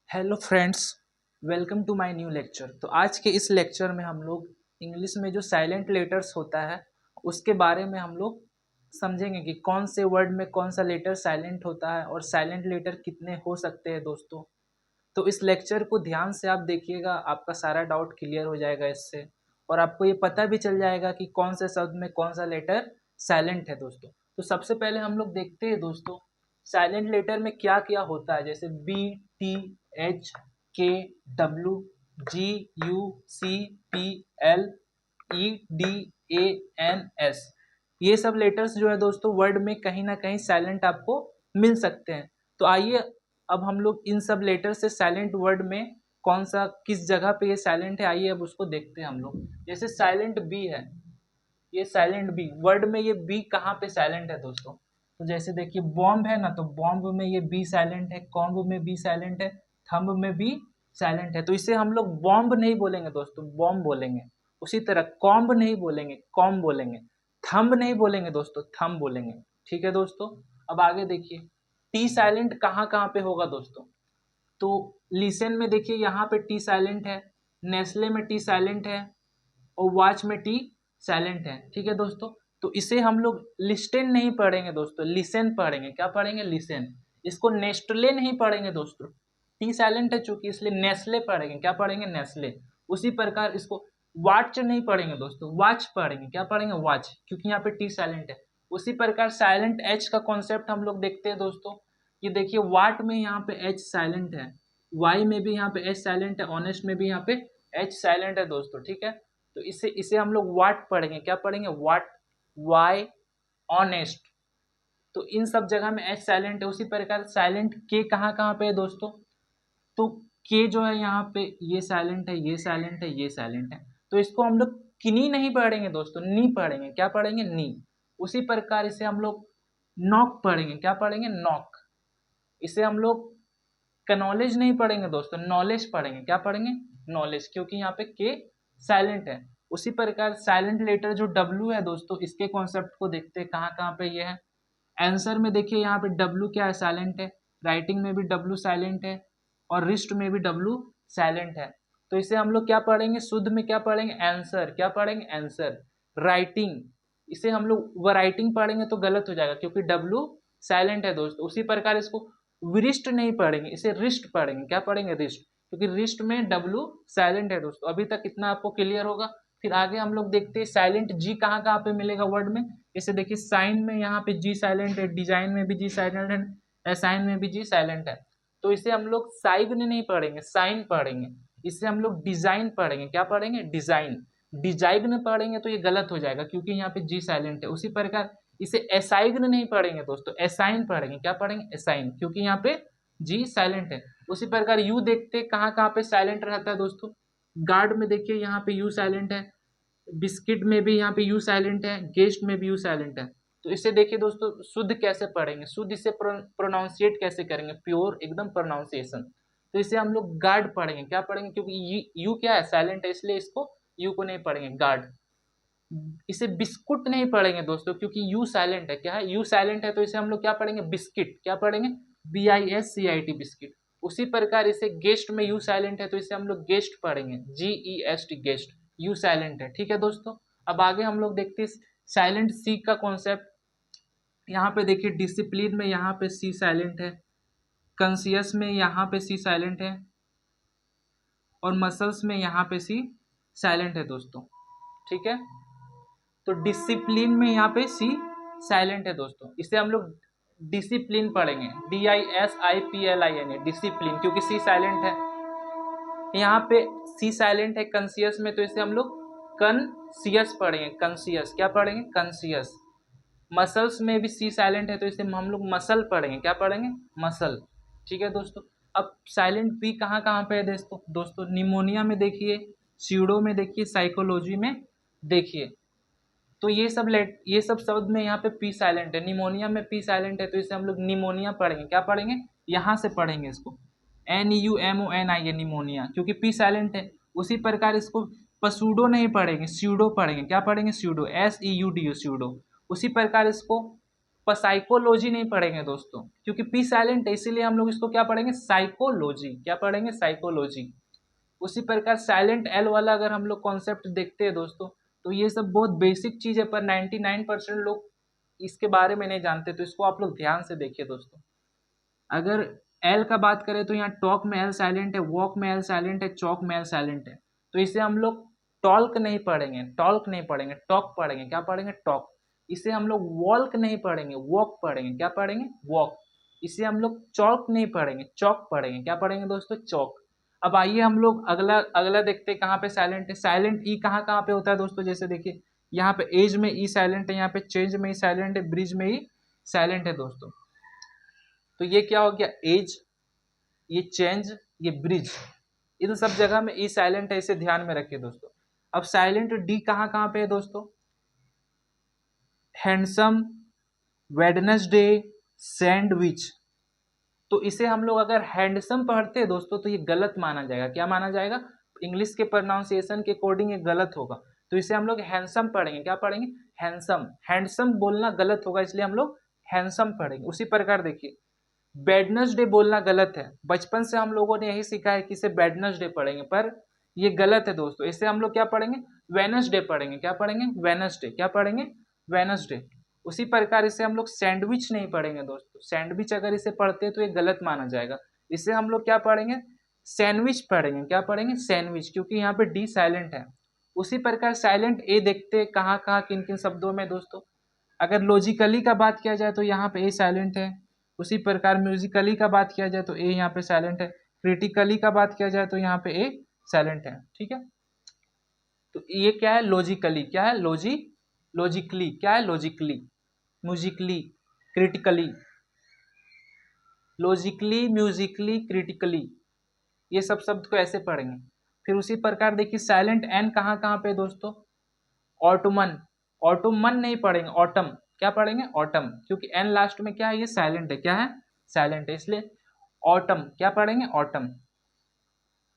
Hello friends, welcome to my new lecture. तो आज के इस लेक्चर में हम लोग इंग्लिश में जो साइलेंट लेटर्स होता है उसके बारे में हम लोग समझेंगे कि कौन से वर्ड में कौन सा लेटर साइलेंट होता है और साइलेंट लेटर कितने हो सकते हैं दोस्तों। तो इस लेक्चर को ध्यान से आप देखिएगा, आपका सारा डाउट क्लियर हो जाएगा इससे, और आपको ये पता भी चल जाएगा कि कौन से शब्द में कौन सा लेटर साइलेंट है दोस्तों। तो सबसे पहले हम लोग देखते हैं दोस्तों साइलेंट लेटर में क्या क्या होता है, जैसे B, T, H, K, W, G, U, C, P, L, E, D, A, N, S. ये सब लेटर्स जो है दोस्तों वर्ड में कहीं ना कहीं साइलेंट आपको मिल सकते हैं। तो आइए अब हम लोग इन सब लेटर से साइलेंट वर्ड में कौन सा किस जगह पे ये साइलेंट है, आइए अब उसको देखते हैं हम लोग। जैसे साइलेंट बी है, ये साइलेंट बी वर्ड में ये बी कहाँ पे साइलेंट है दोस्तों। तो जैसे देखिए बॉम्ब है ना, तो बॉम्ब में ये बी साइलेंट है, कॉम्ब में बी साइलेंट है, थंब में भी साइलेंट है। तो इसे हम लोग बॉम्ब नहीं बोलेंगे दोस्तों, बॉम्ब बोलेंगे। उसी तरह कॉम्ब नहीं बोलेंगे, कॉम बोलेंगे। थंब नहीं बोलेंगे दोस्तों, थंब बोलेंगे। ठीक है दोस्तों। अब आगे देखिए टी साइलेंट कहाँ कहाँ पे होगा दोस्तों। तो लिसन में देखिए यहाँ पे टी साइलेंट है, नेस्ले में टी साइलेंट है, और वॉच में टी साइलेंट है। ठीक है दोस्तों। तो इसे हम लोग लिस्टेन नहीं पढ़ेंगे दोस्तों, लिसन पढ़ेंगे। क्या पढ़ेंगे? लिसन। इसको नेस्टले नहीं पढ़ेंगे दोस्तों, टी साइलेंट है चूंकि, इसलिए नेस्ले पढ़ेंगे। क्या पढ़ेंगे? नेस्ले। उसी प्रकार इसको वॉच नहीं पढ़ेंगे दोस्तों, वॉच पढ़ेंगे। क्या पढ़ेंगे? वॉच, क्योंकि यहाँ पे टी साइलेंट है। उसी प्रकार साइलेंट एच का कॉन्सेप्ट हम लोग देखते हैं दोस्तों। ये देखिए वाट में यहाँ पे एच साइलेंट है, वाई में भी यहाँ पे एच साइलेंट है, ऑनेस्ट में भी यहाँ पे एच साइलेंट है दोस्तों। ठीक है। तो इसे इसे हम लोग वाट पढ़ेंगे। क्या पढ़ेंगे? वाट, वाई, ऑनेस्ट। तो इन सब जगह में एच साइलेंट है। उसी प्रकार साइलेंट के कहाँ कहाँ पे है दोस्तों। तो के जो है यहाँ पे ये साइलेंट है, ये साइलेंट है, ये साइलेंट है। तो इसको हम लोग किनी नहीं पढ़ेंगे दोस्तों, नी पढ़ेंगे। क्या पढ़ेंगे? नी। उसी प्रकार इसे हम लोग नॉक पढ़ेंगे। क्या पढ़ेंगे? नॉक। इसे हम लोग कनॉलेज नहीं पढ़ेंगे दोस्तों, नॉलेज पढ़ेंगे। क्या पढ़ेंगे? नॉलेज, क्योंकि यहाँ पे के साइलेंट है। उसी प्रकार साइलेंट लेटर जो डब्ल्यू है दोस्तों, इसके कॉन्सेप्ट को देखते हैं कहाँ कहाँ पे ये है। आंसर में देखिए यहाँ पे डब्ल्यू क्या है? साइलेंट है। राइटिंग में भी डब्ल्यू साइलेंट है, और रिस्ट में भी डब्ल्यू साइलेंट है। तो इसे हम लोग क्या पढ़ेंगे? शुद्ध में क्या पढ़ेंगे? आंसर। क्या पढ़ेंगे? आंसर। राइटिंग, इसे हम लोग वराइटिंग पढ़ेंगे तो गलत हो जाएगा, क्योंकि डब्ल्यू साइलेंट है दोस्तों। उसी प्रकार इसको विरिस्ट नहीं पढ़ेंगे, इसे रिस्ट पढ़ेंगे। क्या पढ़ेंगे? रिस्ट, क्योंकि रिस्ट में डब्ल्यू साइलेंट है दोस्तों। अभी तक इतना आपको क्लियर होगा। फिर आगे हम लोग देखते हैं साइलेंट जी कहाँ कहाँ पे मिलेगा वर्ड में। जैसे देखिए साइन में यहाँ पे जी साइलेंट है, डिजाइन में भी जी साइलेंट है, असाइन में भी जी साइलेंट है। तो इसे हम लोग साइगन नहीं पढ़ेंगे, साइन पढ़ेंगे। इसे हम लोग डिजाइन पढ़ेंगे। क्या पढ़ेंगे? डिजाइन। डिजाइन पढ़ेंगे तो ये गलत हो जाएगा, क्योंकि यहाँ पे जी साइलेंट है। उसी प्रकार इसे एसाइगन नहीं पढ़ेंगे दोस्तों, एसाइन पढ़ेंगे। क्या पढ़ेंगे? एसाइन, क्योंकि यहाँ पे जी साइलेंट है। उसी प्रकार यू देखते कहाँ कहाँ पे साइलेंट रहता है दोस्तों। गार्ड में देखिए यहाँ पे यू साइलेंट है, बिस्किट में भी यहाँ पे यू साइलेंट है, गेस्ट में भी यू साइलेंट है। तो इसे देखिए दोस्तों शुद्ध कैसे पढ़ेंगे, शुद्ध इसे प्रोनाउंसिएट कैसे करेंगे, प्योर एकदम प्रोनाउंसिएशन। तो इसे हम लोग गार्ड पढ़ेंगे। क्या पढ़ेंगे? क्योंकि यू क्या है? साइलेंट है, इसलिए इसको यू को नहीं पढ़ेंगे, गार्ड। इसे बिस्कुट नहीं पढ़ेंगे दोस्तों, क्योंकि यू साइलेंट है। क्या है? यू साइलेंट है, तो इसे हम लोग क्या पढ़ेंगे? बिस्किट। क्या पढ़ेंगे? BISCIT, biscuit. उसी प्रकार इसे गेस्ट में यू साइलेंट है, तो इसे हम लोग गेस्ट पढ़ेंगे, GEST, गेस्ट। यू साइलेंट है। ठीक है दोस्तों। अब आगे हम लोग देखते हैं साइलेंट सी का कॉन्सेप्ट। यहाँ पे देखिए डिसिप्लिन में यहाँ पे सी साइलेंट है, कॉन्सियस में यहाँ पे सी साइलेंट है, और मसल्स में यहाँ पे सी साइलेंट है दोस्तों। ठीक है। तो डिसिप्लिन में यहाँ पे सी साइलेंट है दोस्तों। इसे हम लोग डिसिप्लिन पढ़ेंगे, DISIPLIN, डिसिप्लिन, क्योंकि सी साइलेंट है। यहाँ पे सी साइलेंट है कंसियस में, तो इसे हम लोग कंसियस पढ़ेंगे, कंसियस। क्या पढ़ेंगे? कंसियस। मसल्स में भी सी साइलेंट है, तो इसे हम लोग मसल पढ़ेंगे। क्या पढ़ेंगे? मसल। ठीक है दोस्तों। अब साइलेंट पी कहाँ कहाँ पे है दोस्तों निमोनिया में देखिए, सीडो में देखिए, साइकोलॉजी में देखिए। तो ये सब शब्द में यहाँ पे पी साइलेंट है। निमोनिया में पी साइलेंट है, तो इसे हम लोग निमोनिया पढ़ेंगे। क्या पढ़ेंगे? यहाँ से पढ़ेंगे इसको, NEUMONIA, निमोनिया, क्योंकि पी साइलेंट है। उसी प्रकार इसको पसूडो नहीं पढ़ेंगे, स्यूडो पढ़ेंगे। क्या पढ़ेंगे? Pseudo, SEUDO, pseudo. उसी प्रकार इसको साइकोलॉजी नहीं पढ़ेंगे दोस्तों, क्योंकि पी साइलेंट है, इसीलिए हम लोग इसको क्या पढ़ेंगे, साइकोलॉजी। क्या पढ़ेंगे, साइकोलॉजी। उसी प्रकार साइलेंट एल वाला अगर हम लोग कॉन्सेप्ट देखते हैं दोस्तों, तो ये सब बहुत बेसिक चीज है, पर 99% लोग इसके बारे में नहीं जानते, तो इसको आप लोग ध्यान से देखिए दोस्तों। अगर एल का बात करें तो यहाँ टॉक में एल साइलेंट है, वॉक में एल साइलेंट है, चॉक में एल साइलेंट है, तो इसे हम लोग टॉल्क नहीं पढ़ेंगे, टॉल्क नहीं पढ़ेंगे, टॉक पढ़ेंगे। क्या पढ़ेंगे, टॉक। इसे हम लोग वॉल्क नहीं पढ़ेंगे, वॉक पढ़ेंगे। क्या पढ़ेंगे, वॉक। इसे हम लोग चौक नहीं पढ़ेंगे, चौक पढ़ेंगे। क्या पढ़ेंगे दोस्तों, चौक। अब आइए हम लोग अगला अगला देखते हैं कहाँ पे साइलेंट है। साइलेंट ई कहाँ कहाँ पे होता है दोस्तों, जैसे देखिए यहाँ पे एज में ई साइलेंट है, यहाँ पे चेंज में ई साइलेंट है, ब्रिज में ई साइलेंट है दोस्तों। तो ये क्या हो गया, एज, ये चेंज, ये ब्रिज, इन सब जगह में ई साइलेंट है, इसे ध्यान में रखिए दोस्तों। अब साइलेंट डी कहाँ कहाँ पे है दोस्तों, हैंडसम, वेडनेसडे, सैंडविच। तो इसे हम लोग अगर हैंडसम पढ़ते हैं दोस्तों तो ये गलत माना जाएगा। क्या माना जाएगा, इंग्लिश के प्रोनाउंसिएशन के अकॉर्डिंग ये गलत होगा, तो इसे हम लोग हैंडसम पढ़ेंगे। क्या पढ़ेंगे, हैंडसम। हैंडसम बोलना गलत होगा, इसलिए हम लोग हैंडसम पढ़ेंगे। उसी प्रकार देखिए वेडनेसडे बोलना गलत है, बचपन से हम लोगों ने यही सीखा है कि इसे वेडनेसडे पढ़ेंगे, पर ये गलत है दोस्तों। इसे हम लोग क्या पढ़ेंगे, वेनसडे पढ़ेंगे। क्या पढ़ेंगे, वेनसडे। क्या पढ़ेंगे, वेनसडे। उसी प्रकार इसे हम लोग सैंडविच नहीं पढ़ेंगे दोस्तों, सैंडविच अगर इसे पढ़ते हैं तो ये गलत माना जाएगा। इसे हम लोग क्या पढ़ेंगे, सैंडविच पढ़ेंगे। क्या पढ़ेंगे, सैंडविच, क्योंकि यहाँ पे डी साइलेंट है। उसी प्रकार साइलेंट ए देखते हैं कहाँ कहाँ किन किन शब्दों में दोस्तों। अगर लॉजिकली का बात किया जाए तो यहाँ पे ए साइलेंट है। उसी प्रकार म्यूजिकली का बात किया जाए तो ए यहाँ पे साइलेंट है। क्रिटिकली का बात किया जाए तो यहाँ पे ए साइलेंट है। ठीक है, तो ये क्या है, लॉजिकली। क्या है, लॉजिकली। क्या है, logically, Musically, critically, logically, Musically, critically, ये सब शब्द को ऐसे पढ़ेंगे। फिर उसी प्रकार देखिए साइलेंट एन कहाँ कहाँ पे दोस्तों, ऑटोमन। ऑटोमन नहीं पढ़ेंगे, ऑटम। क्या पढ़ेंगे, ऑटम, क्योंकि एन लास्ट में क्या है, ये साइलेंट है। क्या है, साइलेंट है, इसलिए ऑटम। क्या पढ़ेंगे, ऑटम।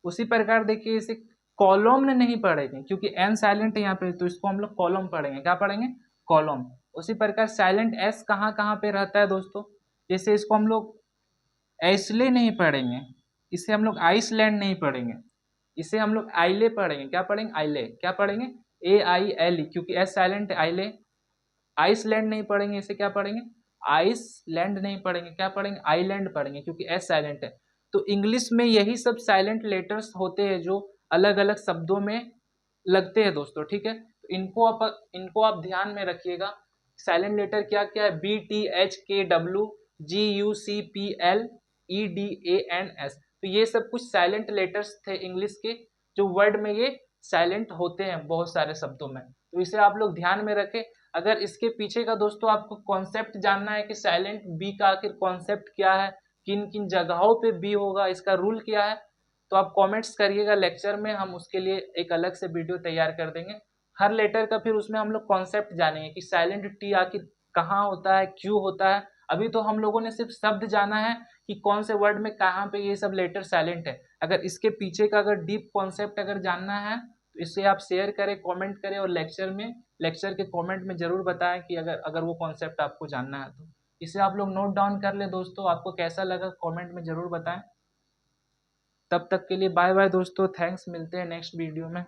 उसी प्रकार देखिए इसे कॉलम नहीं पढ़ेंगे, क्योंकि एन साइलेंट है यहाँ पे, तो इसको हम लोग कॉलम पढ़ेंगे। क्या पढ़ेंगे, कॉलम। उसी प्रकार साइलेंट एस कहाँ कहाँ पे रहता है दोस्तों, जैसे इसको हम लोग ऐसले नहीं पढ़ेंगे, इसे हम लोग आइसलैंड नहीं पढ़ेंगे, इसे हम लोग आइले पढ़ेंगे। क्या पढ़ेंगे, आइले। क्या पढ़ेंगे, AILE, क्योंकि एस साइलेंट है, आइले। आइसलैंड नहीं पढ़ेंगे, इसे क्या पढ़ेंगे, आइसलैंड नहीं पढ़ेंगे। क्या पढ़ेंगे, आइलैंड पढ़ेंगे, क्योंकि एस साइलेंट है। तो इंग्लिश में यही सब साइलेंट लेटर्स होते हैं जो अलग अलग शब्दों में लगते हैं दोस्तों। ठीक है, तो इनको आप ध्यान में रखिएगा। साइलेंट लेटर क्या क्या है, BTHKWGUCPLEDANS। तो ये सब कुछ साइलेंट लेटर्स थे इंग्लिश के, जो वर्ड में ये साइलेंट होते हैं बहुत सारे शब्दों में, तो इसे आप लोग ध्यान में रखें। अगर इसके पीछे का दोस्तों आपको कॉन्सेप्ट जानना है कि साइलेंट बी का आखिर कॉन्सेप्ट क्या है, किन किन जगहों पे बी होगा, इसका रूल क्या है, तो आप कमेंट्स करिएगा लेक्चर में, हम उसके लिए एक अलग से वीडियो तैयार कर देंगे हर लेटर का। फिर उसमें हम लोग कॉन्सेप्ट जानेंगे कि साइलेंट टी आखिर कहाँ होता है, क्यों होता है। अभी तो हम लोगों ने सिर्फ शब्द जाना है कि कौन से वर्ड में कहाँ पे ये सब लेटर साइलेंट है। अगर इसके पीछे का अगर डीप कॉन्सेप्ट अगर जानना है तो इसे आप शेयर करें, कमेंट करें, और लेक्चर के कमेंट में जरूर बताएं कि अगर वो कॉन्सेप्ट आपको जानना है तो। इसे आप लोग नोट डाउन कर ले दोस्तों, आपको कैसा लगा कमेंट में जरूर बताएं। तब तक के लिए बाय बाय दोस्तों, थैंक्स, मिलते हैं नेक्स्ट वीडियो में।